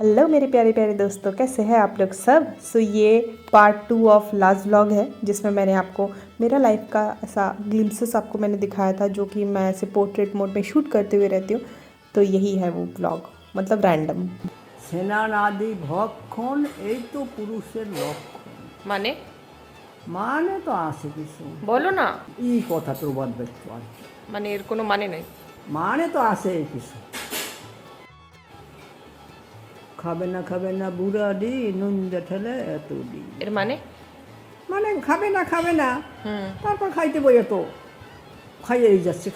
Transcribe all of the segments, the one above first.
Hello मेरे प्यारे प्यारे दोस्तों, कैसे हैं आप लोग सब। ये पार्ट 2 ऑफ लास्ट व्लॉग है, जिसमें मैंने आपको मेरा लाइफ का ऐसा ग्लिम्सेस आपको मैंने दिखाया था, जो कि मैं ऐसे पोर्ट्रेट मोड में शूट करते हुए रहती हूँ। तो यही है वो व्लॉग, मतलब रैंडम। সেনানাদি ভক্ষণ এই তো পুরুষের লক্ষণ। माने মানে তো আছে কিছু, बोलो ना। এই কথা তো বাদ ব্যক্ত আর কি। মানে এর কোনো মানে নেই। মানে তো আছে কিছু। খাবে না বুড়াডি নুন দিয়ে ঠেলে এত দি। এর মানে মানে খাবে না তারপর খাইতে বইয়ে তো খাইয়েই যাচ্ছে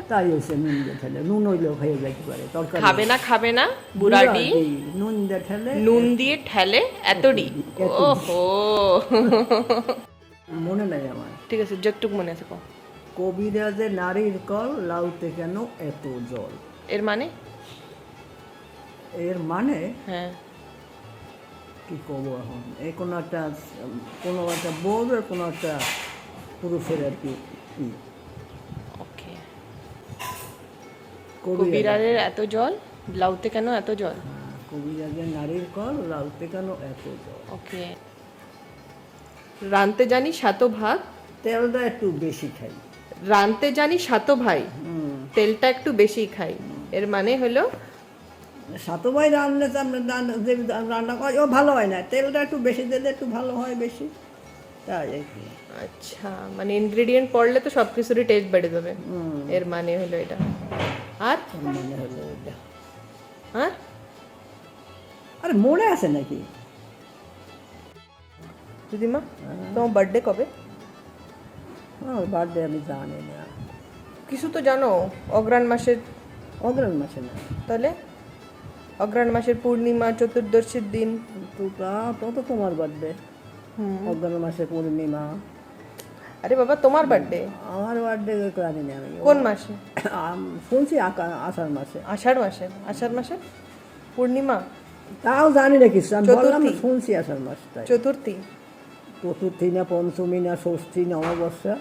তাই হয়েছে নুন দিয়ে ঠেলে। নুন হইলেও খাইয়ে যাইতে পারে, তরকারি খাবে না বুড়াডি নুন দিয়ে ঠেলে নুন দিয়ে ঠেলে এতডি। ওহো মনে নাই আমার। ঠিক আছে, যতটুক মনে আছে কও। কবিরাজে নারীর কল লাউতে কেন এত জল। এর মানে এর মানে হ্যাঁ কি কব এখন, এই কোনো একটা বউর কোনো একটা পুরুষের আর কি। ওকে। কবিরাজের এত জল লাউতে কেন এত জল। কবিরাজের নারীর কল লাউতে কেন এত জল। ওকে। রানতে জানি সাতো ভাগ, তেলটা একটু বেশি খাই। রানতে জানি সাতো ভাই, তেলটা একটু বেশি খাই। এর মানে হলো সাতো ভাই রান্না রান্না করে ও ভালো হয় না, তেলটা একটু বেশি দিলে একটু ভালো হয় বেশি, তাই আর কি। আচ্ছা, মানে ইনগ্রেডিয়েন্ট পড়লে তো সব কিছুরই টেস্ট বেড়ে যাবে। এর মানে হলো এটা। আর মনে হলো এটা। আর আরে মনে আছে নাকি দিদিমা, তোমার বার্থডে কবে? আমার বার্থডে আমি জানি না। কিছু তো জানো, অগ্রহায়ণ মাসের। অগ্রহায়ণ মাসে না, তাহলে অগ্রহায়ণ মাসের পূর্ণিমা চতুর্দশীর দিন। তো তোমার বার্থডে অগ্রহায়ণ মাসে পূর্ণিমা। আরে বাবা, তোমার বার্থডে? আমার বার্থডে জানি না আমি। কোন মাসে? শুনছি আষাঢ় মাসে। আষাঢ় মাসে পূর্ণিমা। তাও জানি না কিছু, আমি বললাম চতুর্থী? শুনছি আষাঢ় মাসটাই। চতুর্থী না পঞ্চমী না ষষ্ঠী না অমাবস্যা।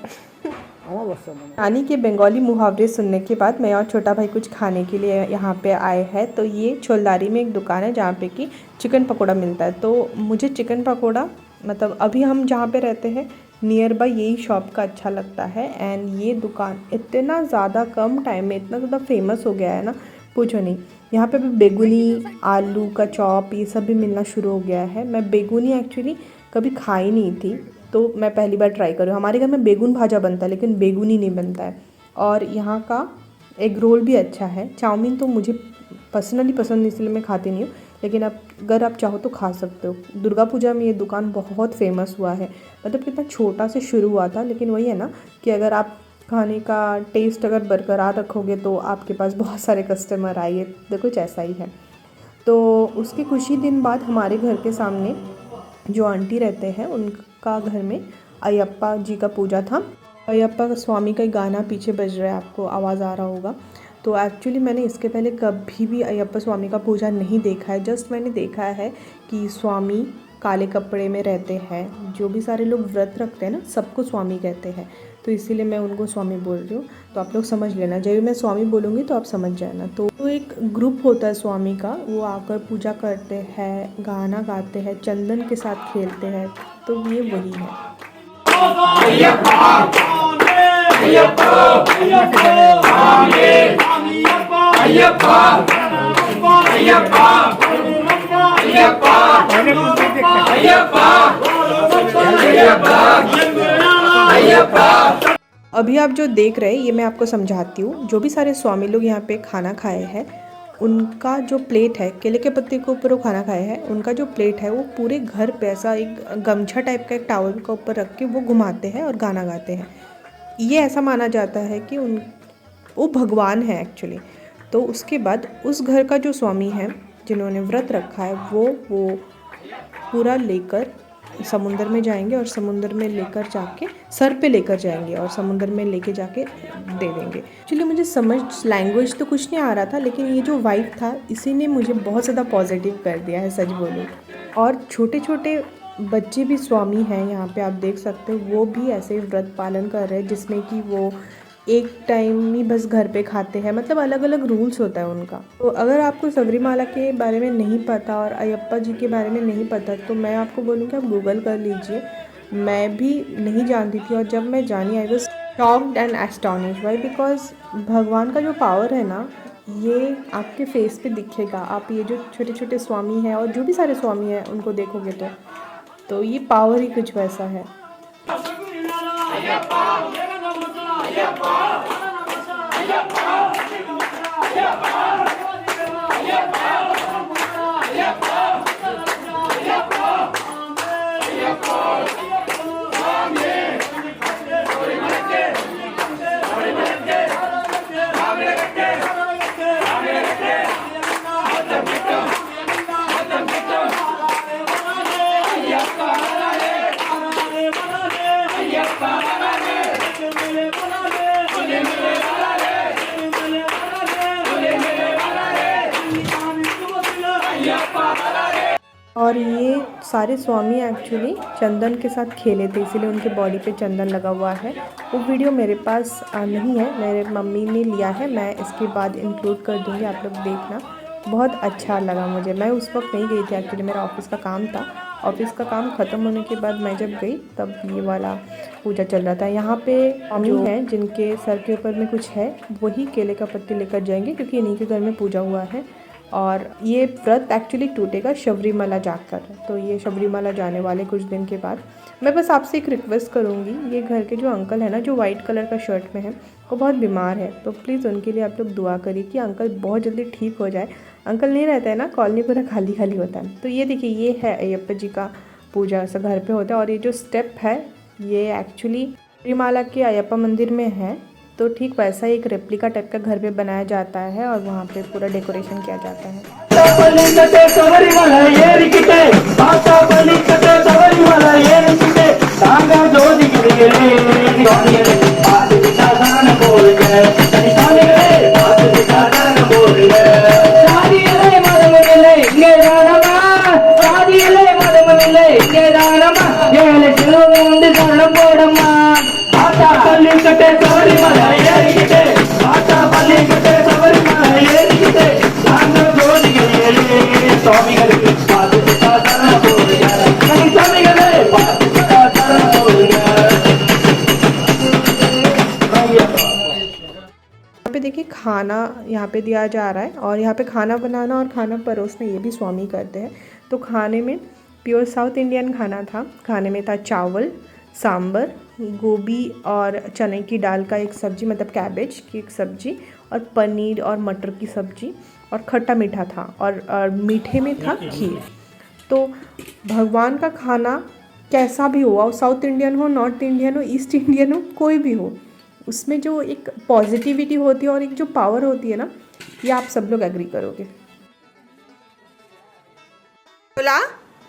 नानी के बंगाली मुहावरे सुनने के बाद मैं और छोटा भाई कुछ खाने के लिए यहाँ पे आए हैं। तो ये छोलदारी में एक दुकान है जहाँ पे कि चिकन पकोड़ा मिलता है। तो मुझे चिकन पकोड़ा, मतलब अभी हम जहाँ पे रहते हैं नियर बाय यही शॉप का अच्छा लगता है। एंड ये दुकान इतना ज़्यादा कम टाइम में इतना ज़्यादा फेमस हो गया है ना, पूछो नहीं। यहाँ पे भी बेगुनी, आलू का चॉप, ये सब भी मिलना शुरू हो गया है। मैं बेगुनी एक्चुअली कभी खाई नहीं थी, तो मैं पहली बार ट्राई करूँ। हमारे घर में बेगुन भाजा बनता है लेकिन बेगुनी नहीं बनता है। और यहाँ का एग रोल भी अच्छा है। चाउमीन तो मुझे पर्सनली पसंद नहीं, इसलिए मैं खाती नहीं हूँ, लेकिन अगर आप चाहो तो खा सकते हो। दुर्गा पूजा में ये दुकान बहुत फेमस हुआ है। मतलब कितना छोटा से शुरू हुआ था, लेकिन वही है ना कि अगर आप खाने का टेस्ट अगर बरकरार रखोगे तो आपके पास बहुत सारे कस्टमर आएंगे। तो कुछ ऐसा ही है। तो उसके कुछ ही दिन बाद हमारे घर के सामने जो आंटी रहते हैं उनका घर में अयप्पा जी का पूजा था। अयप्पा स्वामी का गाना पीछे बज रहा है, आपको आवाज़ आ रहा होगा। तो एक्चुअली मैंने इसके पहले कभी भी अयप्पा स्वामी का पूजा नहीं देखा है। जस्ट मैंने देखा है कि स्वामी काले कपड़े में रहते हैं। जो भी सारे लोग व्रत रखते हैं ना, सबको स्वामी कहते हैं, तो इसीलिए मैं उनको स्वामी बोल रही हूँ। तो आप लोग समझ लेना, जब भी मैं स्वामी बोलूँगी तो आप समझ जाना। तो एक ग्रुप होता है स्वामी का, वो आकर पूजा करते हैं, गाना गाते हैं, चंदन के साथ खेलते हैं। तो ये वही है। अभी आप जो देख रहे हैं ये मैं आपको समझाती हूँ। जो भी सारे स्वामी लोग यहाँ पे खाना खाए हैं, उनका जो प्लेट है, केले के पत्ते के ऊपर वो खाना खाए हैं, उनका जो प्लेट है वो पूरे घर पे ऐसा एक गमछा टाइप का एक टावल के ऊपर रख के वो घुमाते हैं और गाना गाते हैं। ये ऐसा माना जाता है कि वो भगवान है एक्चुअली। तो उसके बाद उस घर का जो स्वामी है जिन्होंने व्रत रखा है, वो पूरा लेकर समुंदर में जाएंगे और समुंदर में लेकर जाके सर पे लेकर जाएंगे और समुंदर में लेके जाके दे देंगे। एक्चुअली मुझे समझ लैंग्वेज तो कुछ नहीं आ रहा था, लेकिन ये जो वाइब था इसी ने मुझे बहुत ज़्यादा पॉजिटिव कर दिया है, सच बोलूँ। और छोटे छोटे बच्चे भी स्वामी हैं यहाँ पे, आप देख सकते हो। वो भी ऐसे व्रत पालन कर रहे हैं जिसमें कि वो एक टाइम ही बस घर पे खाते हैं, मतलब अलग अलग रूल्स होता है उनका। तो अगर आपको सबरीमाला के बारे में नहीं पता और अयप्पा जी के बारे में नहीं पता तो मैं आपको बोलूँगी आप गूगल कर लीजिए। मैं भी नहीं जानती थी और जब मैं जानी I was shocked and astonish. Why? Because भगवान का जो पावर है ना ये आपके फेस पे दिखेगा। आप ये जो छोटे छोटे स्वामी हैं और जो भी सारे स्वामी हैं उनको देखोगे तो ये पावर ही कुछ वैसा है। और ये सारे स्वामी एक्चुअली चंदन के साथ खेले थे, इसीलिए उनके बॉडी पे चंदन लगा हुआ है। वो वीडियो मेरे पास नहीं है, मेरे मम्मी ने लिया है, मैं इसके बाद इंक्लूड कर दूँगी, आप लोग देखना। बहुत अच्छा लगा मुझे। मैं उस वक्त नहीं गई थी एक्चुअली, मेरा ऑफिस का काम था। ऑफिस का काम ख़त्म होने के बाद मैं जब गई तब ये वाला पूजा चल रहा था। यहाँ पे स्वामी हैं जिनके सर के ऊपर में कुछ है, वही केले का पत्ती लेकर जाएंगे क्योंकि इन्हीं के घर में पूजा हुआ है। और ये व्रत एक्चुअली टूटेगा शबरीमला जाकर। तो ये शबरीमला जाने वाले कुछ दिन के बाद। मैं बस आपसे एक रिक्वेस्ट करूँगी, ये घर के जो अंकल है ना जो वाइट कलर का शर्ट में है वो बहुत बीमार है, तो प्लीज़ उनके लिए आप लोग दुआ करिए कि अंकल बहुत जल्दी ठीक हो जाए। अंकल नहीं रहता है ना, कॉलोनी पूरा खाली खाली होता है। तो ये देखिए ये है अयप्पा जी का पूजा ऐसा घर पे होता है। और ये जो स्टेप है ये एक्चुअली शबरीमला के अयप्पा मंदिर में है, तो ठीक वैसा एक रेप्लिका टाइप का घर पे बनाया जाता है और वहाँ पे पूरा डेकोरेशन किया जाता है। यहाँ पे देखिए खाना यहाँ पे दिया जा रहा है और यहाँ पे खाना बनाना और खाना परोसना ये भी स्वामी करते हैं। तो खाने में प्योर साउथ इंडियन खाना था। खाने में था चावल, सांबर, गोभी और चने की दाल का एक सब्जी, मतलब कैबेज की एक सब्जी, और पनीर और मटर की सब्जी, और खट्टा मीठा था, और मीठे में था खीर। तो भगवान का खाना कैसा भी हो, साउथ इंडियन हो, नॉर्थ इंडियन हो, ईस्ट इंडियन हो, कोई भी हो, उसमें जो एक पॉजिटिविटी होती है और एक जो पावर होती है ना, ये आप सब लोग एग्री करोगे। কোলা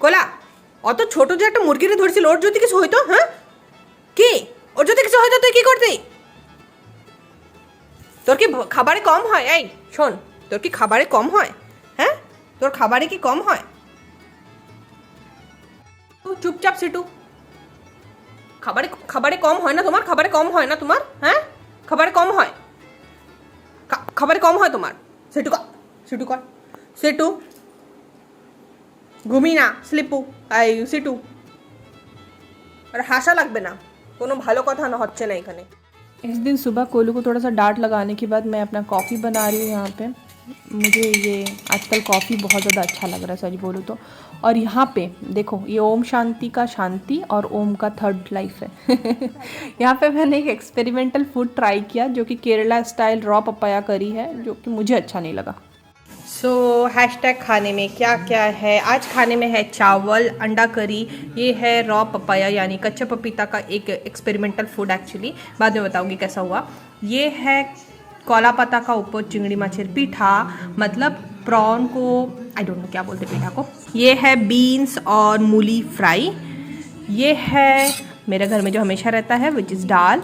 কোলা অত ছোট যে একটা মুরগিরে ধরছিল ওর যদি কিছু হইতো, হ্যাঁ কি ওর যদি কিছু হইতো তুই কি করতি? তোর কি খাবারে কম হয়? এই শোন, তোর কি খাবারে কম হয়? হ্যাঁ তোর খাবারে কি কম হয়? চুপচাপ সিটু। খাবারে খাবারে কম হয় না তোমার? খাবারে কম হয় না তোমার? হ্যাঁ খাবারে কম হয়, খাবারে কম হয় তোমার। সিটু কর, সিটু কর, সিটু ঘুমি না, স্লিপু, এই সিটু। আর হাসা লাগবে না, কোনো ভালো কথা না হচ্ছে না এখানে। इस दिन सुबह कोलू को थोड़ा सा डांट लगाने के बाद मैं अपना कॉफ़ी बना रही हूँ यहाँ पे। मुझे ये आजकल कॉफ़ी बहुत ज़्यादा अच्छा लग रहा है सच बोलूँ तो। और यहाँ पे देखो ये ओम शांति का शांति और ओम का थर्ड लाइफ है। यहाँ पे मैंने एक एक्सपेरिमेंटल फूड ट्राई किया जो कि केरला स्टाइल रॉ पपाया करी है, जो कि मुझे अच्छा नहीं लगा। सो हैशटैग खाने में क्या क्या है? आज खाने में है चावल, अंडा करी, ये है रॉ पपाया यानी कच्चा पपीता का एक एक्सपेरिमेंटल फूड एक्चुअली, बाद में बताऊंगी कैसा हुआ। ये है कोला पत्ता का ऊपर चिंगड़ी माछेर पीठा, मतलब प्रॉन को आई डोंट नो क्या बोलते पीठा को। ये है बीन्स और मूली फ्राई। ये है मेरे घर में जो हमेशा रहता है विच इज़ दाल।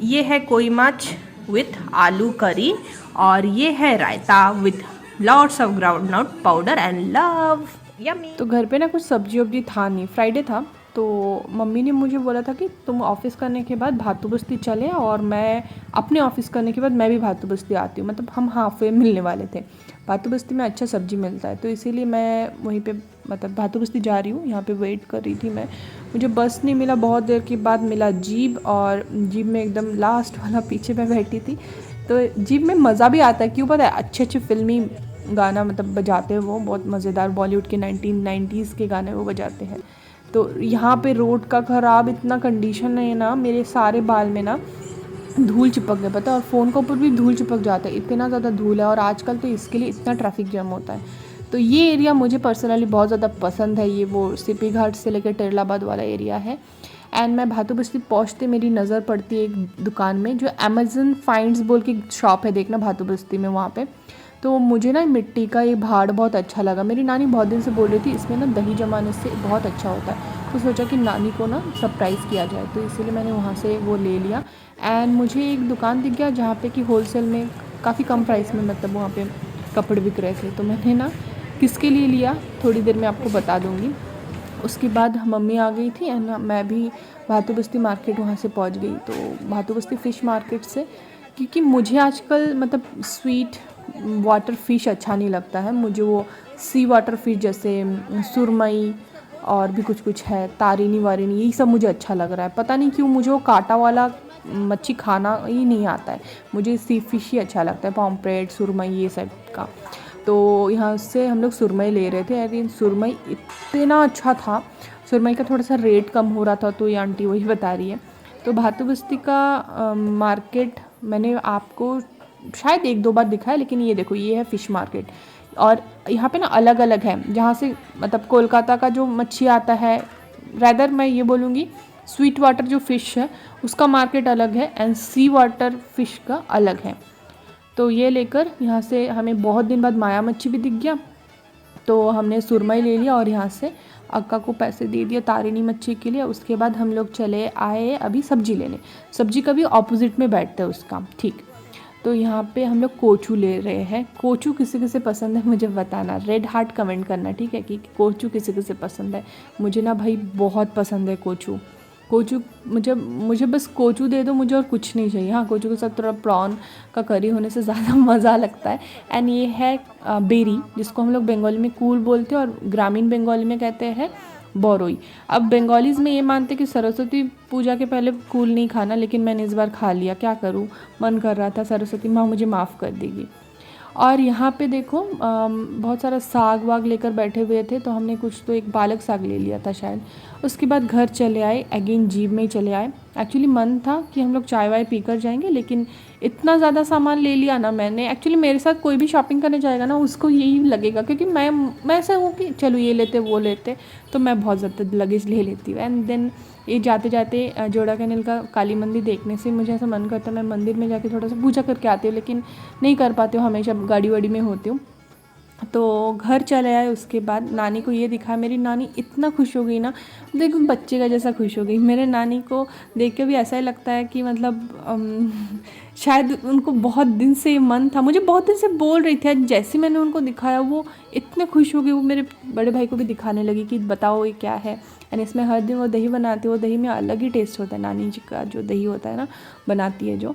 ये है कोई माछ विथ आलू करी, और ये है raita with lots of groundnut powder and love. Yummy. तो घर पे ना कुछ सब्जी वब्जी था नहीं, फ्राइडे था तो मम्मी ने मुझे बोला था कि तुम ऑफ़िस करने के बाद भातू बस्ती चले, और मैं अपने ऑफ़िस करने के बाद मैं भी भातू बस्ती आती हूँ, मतलब हम हाफ वे मिलने वाले थे। भातू बस्ती में अच्छा सब्ज़ी मिलता है, तो इसीलिए मैं वहीं पे मतलब भातू बस्ती जा रही हूँ। यहाँ पे वेट कर रही थी मैं, मुझे बस नहीं मिला, बहुत देर के बाद मिला जीप, और जीप में एकदम लास्ट वाला पीछे मैं बैठी थी। तो जीप में मज़ा भी आता है, क्यों पता है, अच्छे अच्छे फ़िल्मी गाना मतलब बजाते हैं वो, बहुत मज़ेदार बॉलीवुड के 1990s के गाने वो बजाते हैं। तो यहाँ पे रोड का ख़राब इतना कंडीशन है ना, मेरे सारे बाल में ना धूल चिपक गया, पता है, और फ़ोन के ऊपर भी धूल चिपक जाता है, इतना ज़्यादा धूल है। और आजकल तो इसके लिए इतना ट्रैफिक जैम होता है। तो ये एरिया मुझे पर्सनली बहुत ज़्यादा पसंद है, ये वो सीपी घाट से लेकर टेरलाबाद वाला एरिया है। एंड मैं भातू बस्ती पहुँचते मेरी नज़र पड़ती है एक दुकान में, जो अमेज़न फाइंड्स बोल की शॉप है, देखना भातू बस्ती में वहाँ पे। तो मुझे ना मिट्टी का ये भाड़ बहुत अच्छा लगा। मेरी नानी बहुत दिन से बोल रही थी इसमें ना दही जमाने से बहुत अच्छा होता है, तो सोचा कि नानी को ना सरप्राइज़ किया जाए, तो इसीलिए मैंने वहाँ से वो ले लिया। एंड मुझे एक दुकान दिख गया जहाँ पे कि होलसेल में काफ़ी कम प्राइस में मतलब वहाँ पे कपड़े बिक रहे थे। तो मैंने ना किसके लिए लिया थोड़ी देर में आपको बता दूँगी। उसके बाद मम्मी आ गई थी एंड मैं भी भातू बस्ती मार्केट वहाँ से पहुँच गई। तो भातू बस्ती फ़िश मार्केट से, क्योंकि मुझे आजकल मतलब स्वीट वाटर फ़िश अच्छा नहीं लगता है, मुझे वो सी वाटर फ़िश जैसे सुरमई और भी कुछ कुछ है, तारिनी वारिनी, यही सब मुझे अच्छा लग रहा है। पता नहीं क्यों मुझे वो कांटा वाला मच्छी खाना ही नहीं आता है, मुझे सी फ़िश ही अच्छा लगता है, पॉम्फ्रेट, सुरमई ये सब का। तो यहाँ से हम लोग सुरमई ले रहे थे, लेकिन सुरमई इतना अच्छा था, सुरमई का थोड़ा सा रेट कम हो रहा था, तो ये आंटी वही बता रही है। तो भातू बस्ती का मार्केट मैंने आपको शायद 1-2 बार दिखा है, लेकिन ये देखो ये है फ़िश मार्केट, और यहाँ पे ना अलग अलग है, जहाँ से मतलब कोलकाता का जो मच्छी आता है, रैदर मैं ये बोलूँगी स्वीट वाटर जो फ़िश है उसका मार्केट अलग है एंड सी वाटर फ़िश का अलग है। तो ये लेकर यहाँ से हमें बहुत दिन बाद माया मच्छी भी दिख गया, तो हमने सुरमई ले लिया और यहाँ से अक्का को पैसे दे दिए तारिनी मच्छी के लिए। उसके बाद हम लोग चले आए अभी सब्जी लेने, सब्जी का भी ऑपोजिट में बैठता है उसका, ठीक। तो यहाँ पे हम लोग कोचू ले रहे हैं। कोचू किसी किसे पसंद है मुझे बताना, रेड हार्ट कमेंट करना, ठीक है, कि कोचू किसी किसे पसंद है। मुझे ना भाई बहुत पसंद है कोचू। कोचू मुझे बस कोचू दे दो, मुझे और कुछ नहीं चाहिए। हाँ, कोचू के साथ थोड़ा प्रॉन का करी होने से ज़्यादा मज़ा लगता है। एंड ये है बेरी, जिसको हम लोग बंगाली में कूल बोलते हैं और ग्रामीण बंगाली में कहते हैं बोरोई। अब बंगालीज़ में ये मानते कि सरस्वती पूजा के पहले कूल नहीं खाना, लेकिन मैंने इस बार खा लिया, क्या करूँ, मन कर रहा था, सरस्वती माँ मुझे माफ़ कर देगी। और यहाँ पे देखो बहुत सारा साग वाग लेकर बैठे हुए थे, तो हमने कुछ तो एक पालक साग ले लिया था शायद। उसके बाद घर चले आए, अगेन जीप में ही चले आए। एक्चुअली मन था कि हम लोग चाय वाय पी कर जाएंगे, लेकिन इतना ज़्यादा सामान ले लिया ना मैंने। एक्चुअली मेरे साथ कोई भी शॉपिंग करने जाएगा ना उसको यही लगेगा, क्योंकि मैं ऐसा हूँ कि चलो ये लेते वो लेते, तो मैं बहुत ज़्यादा लगेज ले लेती हूँ। एंड देन ये जाते जाते जोड़ा कैनल का काली मंदिर देखने से मुझे ऐसा मन करता है मैं मंदिर में जाके थोड़ा सा पूजा करके आती हूँ, लेकिन नहीं कर पाती हूँ, हमेशा गाड़ी वाड़ी में होती हूँ। तो घर चले आए। उसके बाद नानी को ये दिखा, मेरी नानी इतना खुश हो गई ना, देखो बच्चे का जैसा खुश हो गई। मेरे नानी को देख के भी ऐसा ही लगता है कि मतलब शायद उनको बहुत दिन से मन था, मुझे बहुत दिन से बोल रही थी, आज जैसे मैंने उनको दिखाया वो इतने खुश हो गई। वो मेरे बड़े भाई को भी दिखाने लगी कि बताओ ये क्या है। एंड इसमें हर दिन वो दही बनाती है, वो दही में अलग ही टेस्ट होता है, नानी जी का जो दही होता है ना बनाती है जो।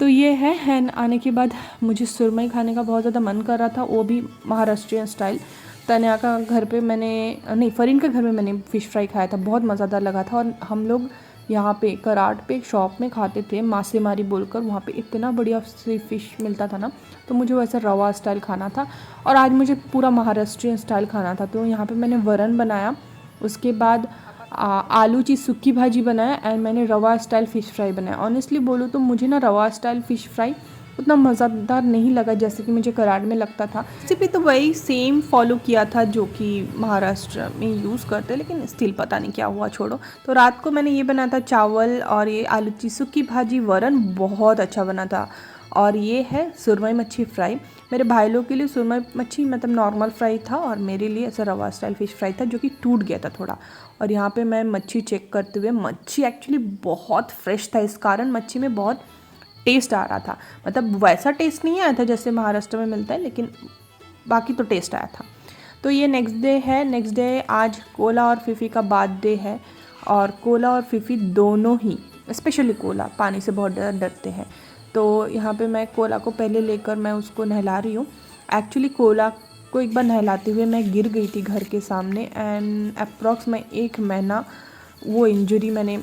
तो ये है। एंड आने के बाद मुझे सुरमई खाने का बहुत ज़्यादा मन कर रहा था, वो भी महाराष्ट्रियन स्टाइल। तन्या का घर पे मैंने नहीं, फरीन के घर में मैंने फ़िश फ्राई खाया था, बहुत मज़ेदार लगा था। और हम लोग यहाँ पे कराड़ पे एक शॉप में खाते थे, मासेमारी बोलकर, वहाँ पे इतना बढ़िया फ़िश मिलता था ना, तो मुझे वैसा रवा स्टाइल खाना था। और आज मुझे पूरा महाराष्ट्रियन स्टाइल खाना था, तो यहाँ पर मैंने वरण बनाया, उसके बाद आलू की सूखी भाजी बनाया एंड मैंने रवा स्टाइल फ़िश फ्राई बनाया। ऑनेस्टली बोलूँ तो मुझे ना रवा स्टाइल फ़िश फ्राई उतना मज़ेदार नहीं लगा जैसे कि मुझे कराड़ में लगता था। रेसिपी तो वही सेम फॉलो किया था जो कि महाराष्ट्र में यूज़ करते, लेकिन स्टिल पता नहीं क्या हुआ, छोड़ो। तो रात को मैंने ये बनाया था चावल और ये आलू की सूखी भाजी, वरण बहुत अच्छा बना था। और ये है सुरमई मच्छी फ्राई। मेरे भाई लोग के लिए सुरमई मच्छी मतलब नॉर्मल फ्राई था और मेरे लिए ऐसा रवा स्टाइल फ़िश फ्राई था जो कि टूट गया था थोड़ा। और यहाँ पे मैं मच्छी चेक करते हुए, मच्छी एक्चुअली बहुत फ्रेश था, इस कारण मच्छी में बहुत टेस्ट आ रहा था। मतलब वैसा टेस्ट नहीं आया था जैसे महाराष्ट्र में मिलता है, लेकिन बाकी तो टेस्ट आया था। तो ये नेक्स्ट डे है। नेक्स्ट डे आज कोला और फीफी का बर्थडे है, और कोला और फीफी दोनों ही, स्पेशली कोला, पानी से बहुत डरते हैं। तो यहाँ पे मैं कोला को पहले लेकर मैं उसको नहला रही हूँ। एक्चुअली कोला को एक बार नहलाते हुए मैं गिर गई थी घर के सामने, एंड अप्रॉक्स मैं 1 महीना वो इंजरी मैंने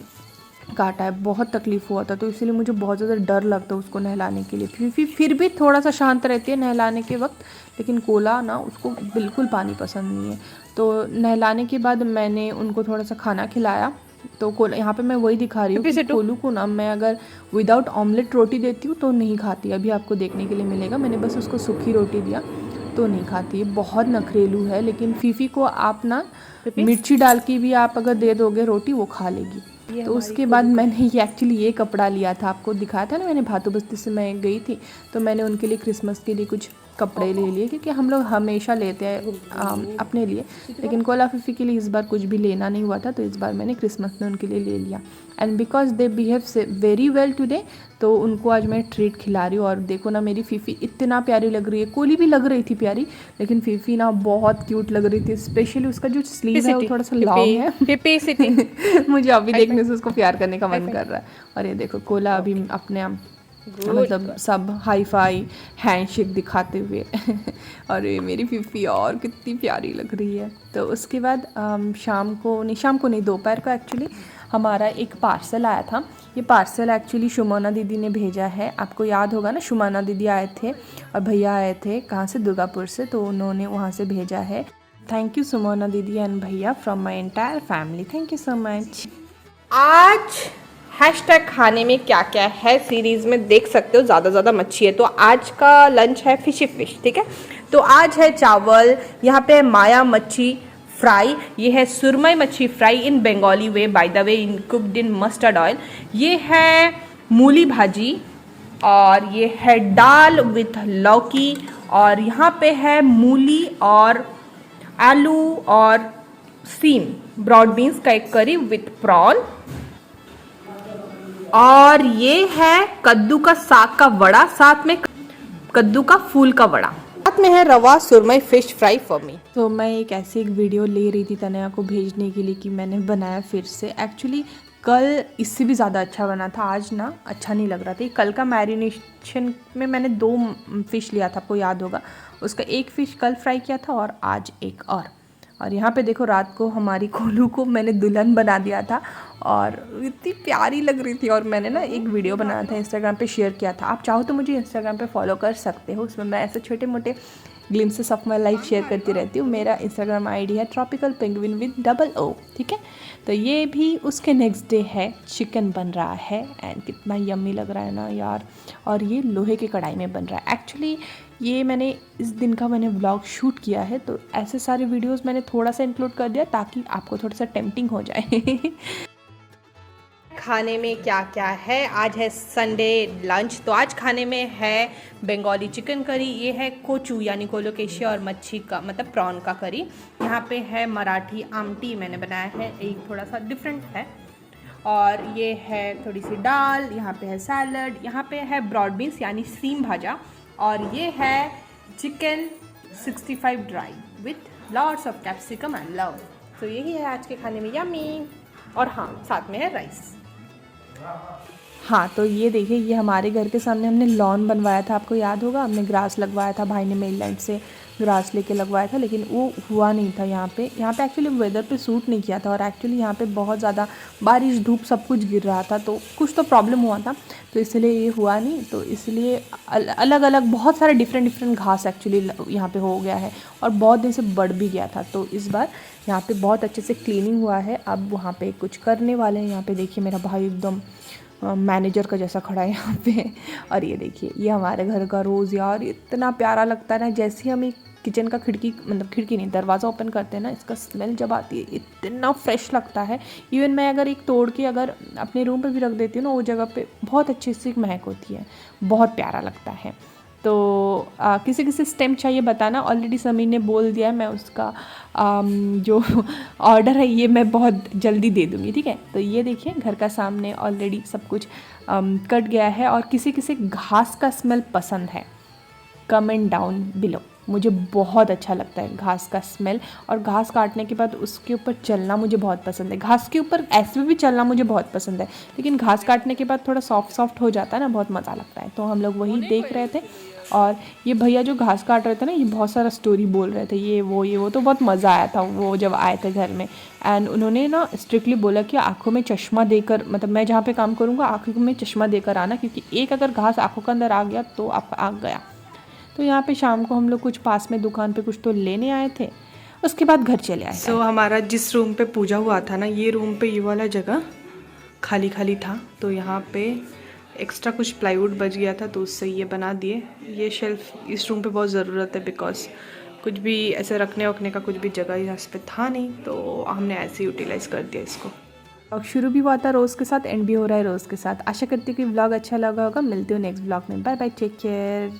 काटा है, बहुत तकलीफ़ हुआ था। तो इसलिए मुझे बहुत ज़्यादा डर लगता है उसको नहलाने के लिए। फीफी फिर भी थोड़ा सा शांत रहती है नहलाने के वक्त, लेकिन कोला ना, उसको बिल्कुल पानी पसंद नहीं है। तो नहलाने के बाद मैंने उनको थोड़ा सा खाना खिलाया। तो कोला, यहाँ पे मैं वही दिखा रही हूँ कि कोलू को ना मैं अगर विदाउट ऑमलेट रोटी देती हूँ तो नहीं खाती। अभी आपको देखने के लिए मिलेगा, मैंने बस उसको सूखी रोटी दिया तो नहीं खाती है, बहुत नखरेलू है। लेकिन फीफी को आप ना मिर्ची डाल के भी आप अगर दे दोगे रोटी, वो खा लेगी। तो उसके बाद मैंने ये एक्चुअली ये कपड़ा लिया था, आपको दिखाया था ना मैंने, भातू बस्ती से मैं गई थी तो मैंने उनके लिए क्रिसमस के लिए कुछ कपड़े ले लिए, क्योंकि हम लोग हमेशा लेते हैं अपने लिए, लेकिन कोला फीफी के लिए इस बार कुछ भी लेना नहीं हुआ था, तो इस बार मैंने क्रिसमस में उनके लिए ले लिया। And because they behave very well today, तो उनको आज मैं ट्रीट खिला रही हूँ। और देखो ना, मेरी फीफी इतना प्यारी लग रही है। कोली भी लग रही थी प्यारी, लेकिन फीफी ना बहुत क्यूट लग रही थी। स्पेशली उसका जो स्लीव है वो थोड़ा सा लॉन्ग है। मुझे अभी देखने से उसको प्यार करने का मन कर रहा है। और ये देखो कोला अभी अपने आप मतलब सब हाई फाई हैंडशेक दिखाते हुए और ये मेरी फीफी और कितनी प्यारी लग रही है। तो उसके बाद शाम को नहीं, दोपहर को एक्चुअली हमारा एक पार्सल आया था। ये पार्सल एक्चुअली शुमाना दीदी ने भेजा है। आपको याद होगा ना, शुमाना दीदी आए थे और भैया आए थे, कहाँ से, दुर्गापुर से, तो उन्होंने वहाँ से भेजा है। थैंक यू सुमोना दीदी एंड भैया from my entire family, thank you so much. आज हैशटैग खाने में क्या क्या है सीरीज़ में देख सकते हो, ज़्यादा मच्छी है। तो आज का लंच है फिशी फिश, ठीक है। तो आज है चावल, यहाँ पे है माया मच्छी फ्राई, ये है सुरमई मच्छी fry in Bengali way, by the way in cooked in mustard oil. ये है मूली भाजी, और ये है दाल विथ लौकी, और यहाँ पे है मूली और आलू और सीम ब्रॉड बीन्स का एक करी विथ प्रॉन, और ये है कद्दू का साग का वड़ा, साथ में कद्दू का फूल का वड़ा, साथ में है रवा सुरमई फिश फ्राई फॉर मी। तो मैं एक वीडियो ले रही थी तनया को भेजने के लिए कि मैंने बनाया फिर से। एक्चुअली कल इससे भी ज़्यादा अच्छा बना था, आज ना अच्छा नहीं लग रहा था। कल का मैरिनेशन में मैंने 2 फ़िश लिया था, आपको याद होगा। उसका एक फ़िश कल फ्राई किया था और आज एक और यहाँ पे देखो, रात को हमारी कोलू को मैंने दुल्हन बना दिया था और इतनी प्यारी लग रही थी। और मैंने ना एक वीडियो बनाया था, इंस्टाग्राम पे शेयर किया था। आप चाहो तो मुझे इंस्टाग्राम पे फॉलो कर सकते हो, उसमें मैं ऐसे छोटे मोटे glimpses of my life share करती रहती हूँ। मेरा इंस्टाग्राम आईडी है ट्रॉपिकल पेंगुइन विद $O, ठीक है। तो ये भी उसके नेक्स्ट डे है, चिकन बन रहा है एंड कितना यम्मी लग रहा है ना यार। और ये लोहे की कढ़ाई में बन रहा है। एक्चुअली ये मैंने इस दिन का व्लॉग शूट किया है, तो ऐसे सारे वीडियोस मैंने थोड़ा सा इंक्लूड कर दिया ताकि आपको थोड़ा सा टेम्पटिंग हो जाए। खाने में क्या क्या है, आज है संडे लंच। तो आज खाने में है बंगाली चिकन करी, ये है कोचू यानी कोलोकेशिया और मच्छी का मतलब प्रॉन का करी। यहाँ पे है मराठी आमटी मैंने बनाया है, एक थोड़ा सा डिफरेंट है। और ये है थोड़ी सी दाल, यहाँ पे है सैलड, यहाँ पे है ब्रॉड बीन्स यानी सीम भाजा, और ये है chicken 65 dry with lots of capsicum and love. तो यही है आज के खाने में, यम्मी। और हाँ, साथ में है राइस। हाँ, तो ये देखिए, ये हमारे घर के सामने हमने लॉन बनवाया था, आपको याद होगा। हमने ग्रास लगवाया था, भाई ने मेनलैंड से ग्रास लेके लगवाया था, लेकिन वो हुआ नहीं था यहाँ पे एक्चुअली वेदर पे सूट नहीं किया था। और एक्चुअली यहाँ पे बहुत ज़्यादा बारिश धूप सब कुछ गिर रहा था, तो कुछ तो प्रॉब्लम हुआ था, तो इसलिए ये हुआ नहीं। तो इसलिए अलग अलग बहुत सारे डिफरेंट घास एक्चुअली यहाँ पे हो गया है, और बहुत दिन से बढ़ भी गया था। तो इस बार यहाँ पे बहुत अच्छे से क्लीनिंग हुआ है। अब वहाँ पे कुछ करने वाले हैं। यहाँ पे देखिए मेरा भाई एकदम मैनेजर का जैसा खड़ा है यहाँ पे। और ये देखिए, ये हमारे घर का रोज़ यार इतना प्यारा लगता है ना। जैसे ही हम एक किचन का खिड़की नहीं, दरवाज़ा ओपन करते हैं ना, इसका स्मेल जब आती है इतना फ्रेश लगता है। इवन मैं अगर एक तोड़ के अगर अपने रूम पे भी रख देती हूँ ना, वो जगह पे बहुत अच्छी सी महक होती है, बहुत प्यारा लगता है। तो किसी स्टेम चाहिए बताना, ऑलरेडी समीर ने बोल दिया है, मैं उसका जो ऑर्डर है ये मैं बहुत जल्दी दे दूँगी, ठीक है। तो ये देखिए घर का सामने ऑलरेडी सब कुछ कट गया है। और किसी घास का स्मेल पसंद है, कमेंट डाउन बिलो। मुझे बहुत अच्छा लगता है घास का स्मेल। और घास काटने के बाद उसके ऊपर चलना मुझे बहुत पसंद है। घास के ऊपर ऐसे भी चलना मुझे बहुत पसंद है, लेकिन घास काटने के बाद थोड़ा सॉफ्ट सॉफ्ट हो जाता है ना, बहुत मज़ा लगता है। तो हम लोग वही देख रहे थे। और ये भैया जो घास काट रहे थे ना, ये बहुत सारा स्टोरी बोल रहे थे, ये वो तो बहुत मज़ा आया था वो जब आए थे घर में। एंड उन्होंने ना स्ट्रिक्टली बोला कि आंखों में चश्मा देकर, मतलब मैं जहाँ पे काम करूँगा आंखों में चश्मा देकर आना, क्योंकि एक अगर घास आंखों के अंदर आ गया तो आपका आँख गया। तो यहाँ पे शाम को हम लोग कुछ पास में दुकान पे कुछ तो लेने आए थे, उसके बाद घर चले आए। सो हमारा जिस रूम पे पूजा हुआ था ना, ये रूम पे ये वाला जगह खाली खाली था, तो यहाँ पे एक्स्ट्रा कुछ प्लाईवुड बच गया था, तो उससे ये बना दिए। ये शेल्फ इस रूम पे बहुत ज़रूरत है, बिकॉज कुछ भी ऐसे रखने वखने का कुछ भी जगह यहाँ पे था नहीं, तो हमने ऐसे यूटिलाइज़ कर दिया इसको। और शुरू भी हुआ था रोज़ के साथ, एंड भी हो रहा है रोज़ के साथ। आशा करती हूँ कि व्लॉग अच्छा लगा होगा। मिलती हूँ नेक्स्ट व्लॉग में। Bye bye, take care.